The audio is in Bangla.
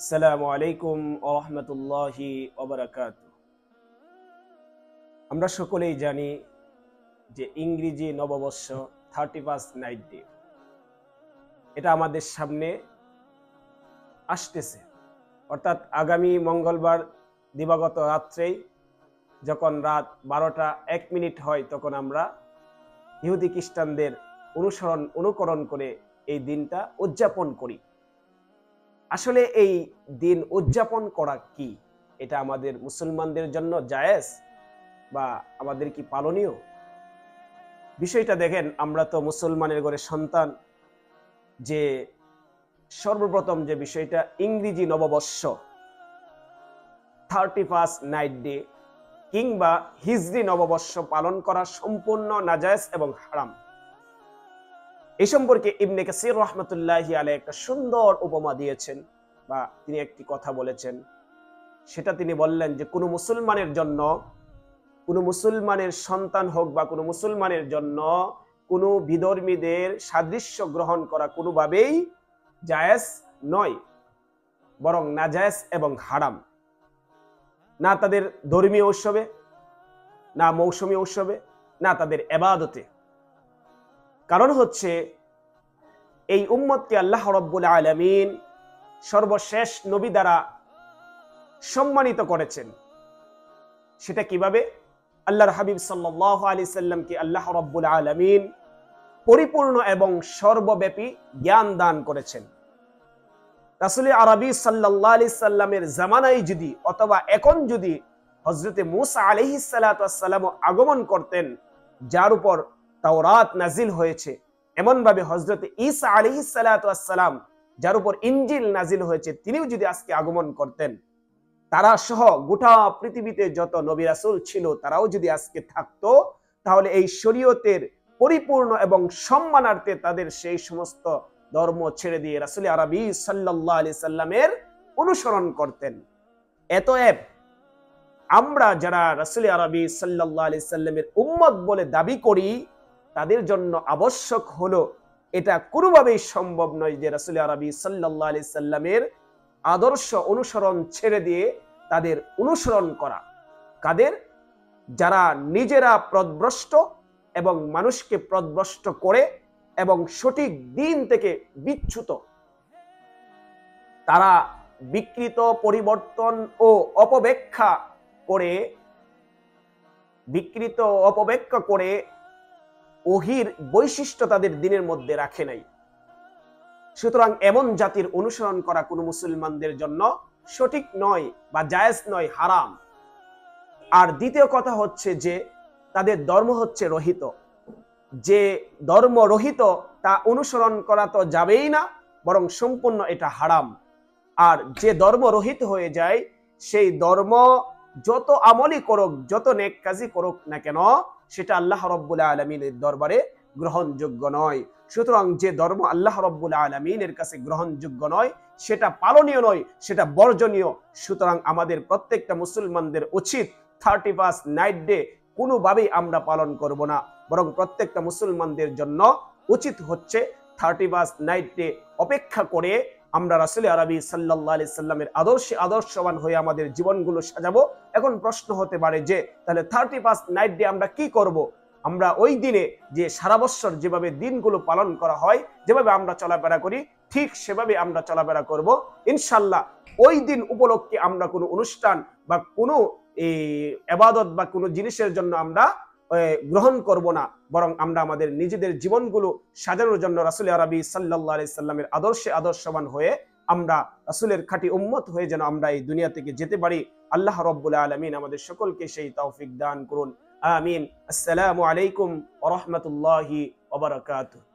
আসসালামু আলাইকুম ওয়া রাহমাতুল্লাহি ওয়া বারাকাতুহু। আমরা সকলেই জানি যে ইংরেজি নববর্ষ 31 নাইট ডে এটা আমাদের সামনে আসতেছে, অর্থাৎ আগামী মঙ্গলবার দিবাগত রাত্রেই যখন রাত 12টা 1 মিনিট হয় তখন আমরা ইহুদি খ্রিস্টানদের অনুকরণ করে এই দিনটা উদযাপন করি। আসলে এই দিন উদযাপন করা কি? এটা আমাদের মুসলমানদের জন্য জায়েজ বা আমাদের কি পালনীয়? বিষয়টা দেখেন, আমরা তো মুসলমানের ঘরে সন্তান। যে সর্বপ্রথম যে বিষয়টা, ইংরেজি নববর্ষ 31 নাইট ডে কিংবা হিজরি নববর্ষ পালন করা সম্পূর্ণ নাজায়েজ এবং হারাম। এই সম্পর্কে ইবনে কাসির রাহমাতুল্লাহি আলাইহি একটা সুন্দর উপমা দিয়েছেন বা তিনি একটি কথা বলেছেন। সেটা তিনি বললেন যে কোনো মুসলমানের জন্য, কোনো মুসলমানের সন্তান হোক বা কোনো মুসলমানের জন্য কোনো বিধর্মীদের সাদৃশ্য গ্রহণ করা কোনোভাবেই জায়েজ নয়, বরং নাজায়েজ এবং হারাম। না তাদের ধর্মীয় উৎসবে, না মৌসুমী উৎসবে, না তাদের ইবাদতে। কারণ হচ্ছে এই উম্মতকে আল্লাহ রাব্বুল আলামিন সর্বশেষ নবী দ্বারা সম্মানিত করেছেন। সেটা কিভাবে? আল্লাহর হাবিব সাল্লাল্লাহু আলাইহি সাল্লামকে আল্লাহ রাব্বুল আলামিন পরিপূর্ণ এবং সর্বব্যাপী জ্ঞান দান করেছেন। রাসূল আরবী সাল্লাল্লাহু আলাইহি সাল্লামের জামানায় যদি অথবা এখন যদি হযরতে মূসা আলাইহিস সালাতু ওয়াস সালাম আগমন করতেন, যার উপর তাওরাত নাজিল হয়েছে, এমন ভাবে হযরতে ঈসা আলাইহিস সালাতু ওয়াস সালাম যার উপর ইনজিল নাজিল হয়েছে, তিনিও যদি আজকে আগমন করতেন, তারা সহ গোটা পৃথিবীতে যত নবী রাসূল ছিল তারাও যদি আজকে থাকতো, তাহলে এই শরীয়তের পরিপূর্ণ এবং সম্মানার্থে তাদের সেই সমস্ত ধর্ম ছেড়ে দিয়ে রাসূল আরবী সাল্লাল্লাহু আলাইহি সাল্লামের অনুসরণ করতেন। এতএব আমরা যারা রাসূল আরবী সাল্লাল্লাহু আলাইহি সাল্লামের উম্মত বলে দাবি করি, তাদের জন্য আবশ্যক হলো, এটা কোনোভাবেই সম্ভব নয় যে রাসূল আরবী সাল্লাল্লাহু আলাইহি সাল্লামের আদর্শ অনুসরণ ছেড়ে দিয়ে তাদের অনুসরণ করা। কাদের? যারা নিজেরা পথভ্রষ্ট এবং মানুষকে পথভ্রষ্ট করে এবং সঠিক দিন থেকে বিচ্যুত। তারা বিকৃত পরিবর্তন ও অপব্যাখ্যা করে ওহীর বৈশিষ্ট্য তাদের দিনের মধ্যে রাখে নাই। সুতরাং এমন জাতির অনুসরণ করা কোনো মুসলমানদের জন্য সঠিক নয় বা জায়েজ নয়, হারাম। আর দ্বিতীয় কথা হচ্ছে যে তাদের ধর্ম হচ্ছে রহিত। যে ধর্ম রহিত তা অনুসরণ করা তো যাবেই না, বরং সম্পূর্ণ এটা হারাম। আর যে ধর্ম রহিত হয়ে যায়, সেই ধর্ম যত আমলি করুক, যত নেক কাজই করুক না কেন, সেটা আল্লাহ রাব্বুল আলামিনের দরবারে গ্রহণযোগ্য নয়। সুতরাং যে ধর্ম আল্লাহ রাব্বুল আলামিনের কাছে গ্রহণযোগ্য নয়, সেটা পালনীয় নয়, সেটা বর্জনীয়। সুতরাং আমাদের প্রত্যেকটা মুসলমানদের উচিত 31 নাইট ডে কোনোভাবেই আমরা পালন করব না, বরং প্রত্যেকটা মুসলমানদের জন্য উচিত হচ্ছে 31 নাইট ডে অপেক্ষা করে আমরা রাসূল আরবী সাল্লাল্লাহু আলাইহি সাল্লামের আদর্শবান হয়ে আমাদের জীবনগুলো সাজাবো। এখন প্রশ্ন হতে পারে যে তাহলে 31 নাইট ডে আমরা কি করব? আমরা ওই দিনে যে সারা বছর যেভাবে দিনগুলো পালন করা হয়, যেভাবে আমরা চলাফেরা করি, ঠিক সেভাবে আমরা চলাফেরা করব ইনশাআল্লাহ। ওই দিন উপলক্ষে আমরা কোনো অনুষ্ঠান বা কোনো ইবাদত বা কোনো জিনিসের জন্য আমরা গ্রহণ করব না, বরং আমরা আমাদের নিজেদের জীবনগুলো সাজানোর জন্য রাসূল আরবী সাল্লাল্লাহু আলাইহি সাল্লামের আদর্শবান হয়ে আমরা রাসূলের খাঁটি উম্মত হয়ে যেন আমরা এই দুনিয়া থেকে যেতে পারি। আল্লাহ রাব্বুল আলামিন আমাদের সকলকে সেই তৌফিক দান করুন। আমিন। আসসালামু আলাইকুম ওয়া রাহমাতুল্লাহি ওয়া বারাকাতুহু।